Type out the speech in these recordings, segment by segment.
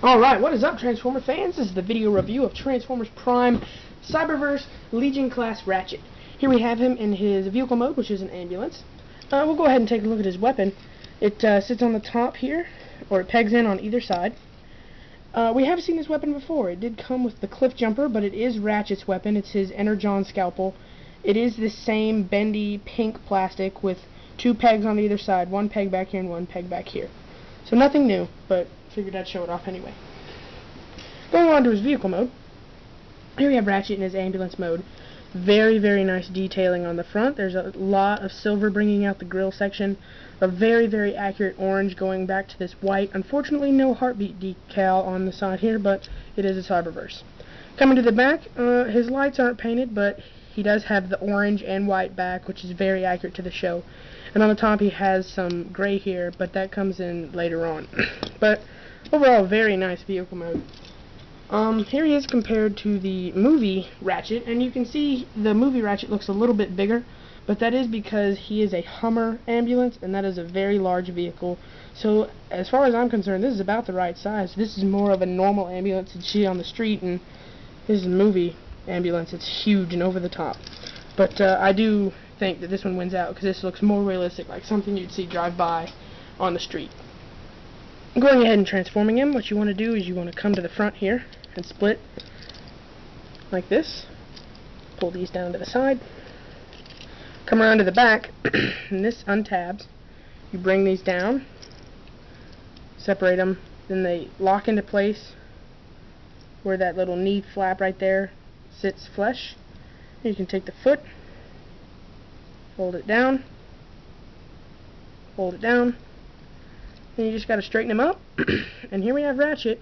Alright, what is up, Transformer fans? This is the video review of Transformers Prime Cyberverse Legion Class Ratchet. Here we have him in his vehicle mode, which is an ambulance. We'll go ahead and take a look at his weapon. It sits on the top here, or it pegs in on either side. We have seen this weapon before. It did come with the Cliff Jumper, but it is Ratchet's weapon. It's his Energon scalpel. It is the same bendy pink plastic with two pegs on either side, one peg back here and one peg back here. So nothing new, but figured I'd show it off anyway. Going on to his vehicle mode, here we have Ratchet in his ambulance mode. Very, very nice detailing on the front. There's a lot of silver bringing out the grille section. A very, very accurate orange going back to this white. Unfortunately, no heartbeat decal on the side here, but it is a Cyberverse. Coming to the back, his lights aren't painted, but he does have the orange and white back, which is very accurate to the show. And on the top he has some gray here, but that comes in later on. But overall, very nice vehicle mode. Here he is compared to the movie Ratchet, and you can see the movie Ratchet looks a little bit bigger, but that is because he is a Hummer ambulance, and that is a very large vehicle. So as far as I'm concerned, this is about the right size. This is more of a normal ambulance you'd see on the street, and this is a movie ambulance. It's huge and over the top. But I do think that this one wins out because this looks more realistic, like something you'd see drive by on the street. Going ahead and transforming him, what you want to do is you want to come to the front here and split like this. Pull these down to the side. Come around to the back, and this untabs. You bring these down, separate them, then they lock into place where that little knee flap right there sits flush. You can take the foot, hold it down, then you just got to straighten him up, and here we have Ratchet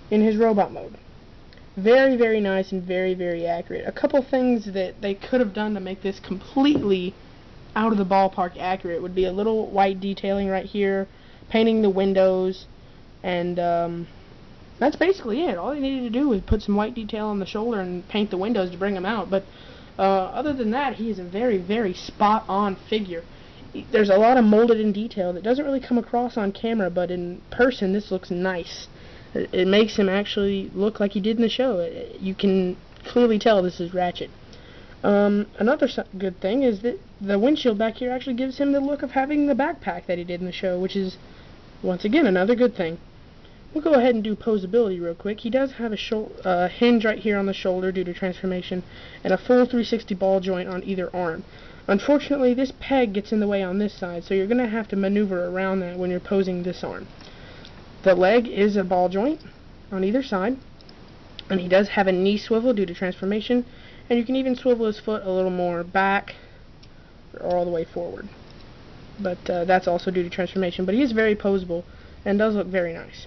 in his robot mode. Very, very nice and very, very accurate. A couple things that they could have done to make this completely out of the ballpark accurate would be a little white detailing right here, painting the windows, and that's basically it. All they needed to do was put some white detail on the shoulder and paint the windows to bring them out. But other than that, he is a very, very spot-on figure. There's a lot of molded in detail that doesn't really come across on camera, but in person this looks nice. It makes him actually look like he did in the show. You can clearly tell this is Ratchet. Another good thing is that the windshield back here actually gives him the look of having the backpack that he did in the show, which is, once again, another good thing. We'll go ahead and do posability real quick. He does have a hinge right here on the shoulder due to transformation, and a full 360 ball joint on either arm. Unfortunately, this peg gets in the way on this side, so you're going to have to maneuver around that when you're posing this arm. The leg is a ball joint on either side, and he does have a knee swivel due to transformation, and you can even swivel his foot a little more back or all the way forward. But that's also due to transformation, but he is very posable and does look very nice.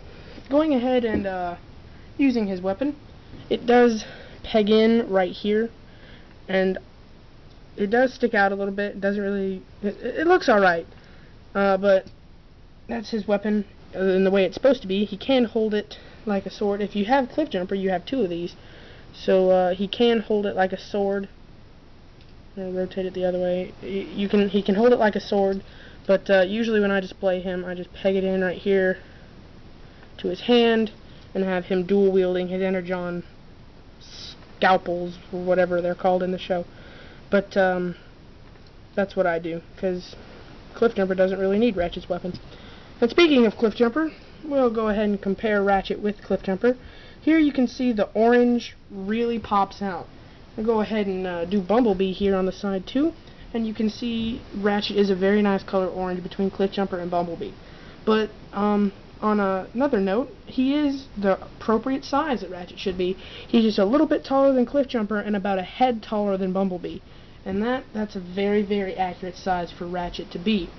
Going ahead and using his weapon, it does peg in right here, and it does stick out a little bit. It doesn't really, it looks alright, but that's his weapon in the way it's supposed to be. He can hold it like a sword. If you have Cliff Jumper, you have two of these, so he can hold it like a sword. I'll rotate it the other way. He can hold it like a sword, but usually when I display him, I just peg it in right here to his hand and have him dual wielding his Energon scalpels, or whatever they're called in the show. But that's what I do, because Cliff Jumper doesn't really need Ratchet's weapon. And speaking of Cliff Jumper, we'll go ahead and compare Ratchet with Cliff Jumper. Here you can see the orange really pops out. I'll go ahead and do Bumblebee here on the side too, and you can see Ratchet is a very nice color orange between Cliff Jumper and Bumblebee. But on another note, he is the appropriate size that Ratchet should be. He's just a little bit taller than Cliff Jumper and about a head taller than Bumblebee. And that's a very, very accurate size for Ratchet to be.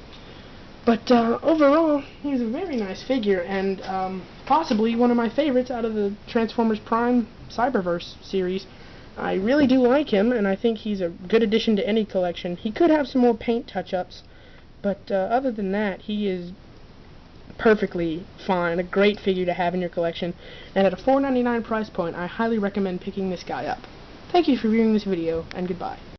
But overall, he's a very nice figure, and possibly one of my favorites out of the Transformers Prime Cyberverse series. I really do like him, and I think he's a good addition to any collection. He could have some more paint touch-ups, but other than that, he is perfectly fine, a great figure to have in your collection, and at a $4.99 price point, I highly recommend picking this guy up. Thank you for viewing this video, and goodbye.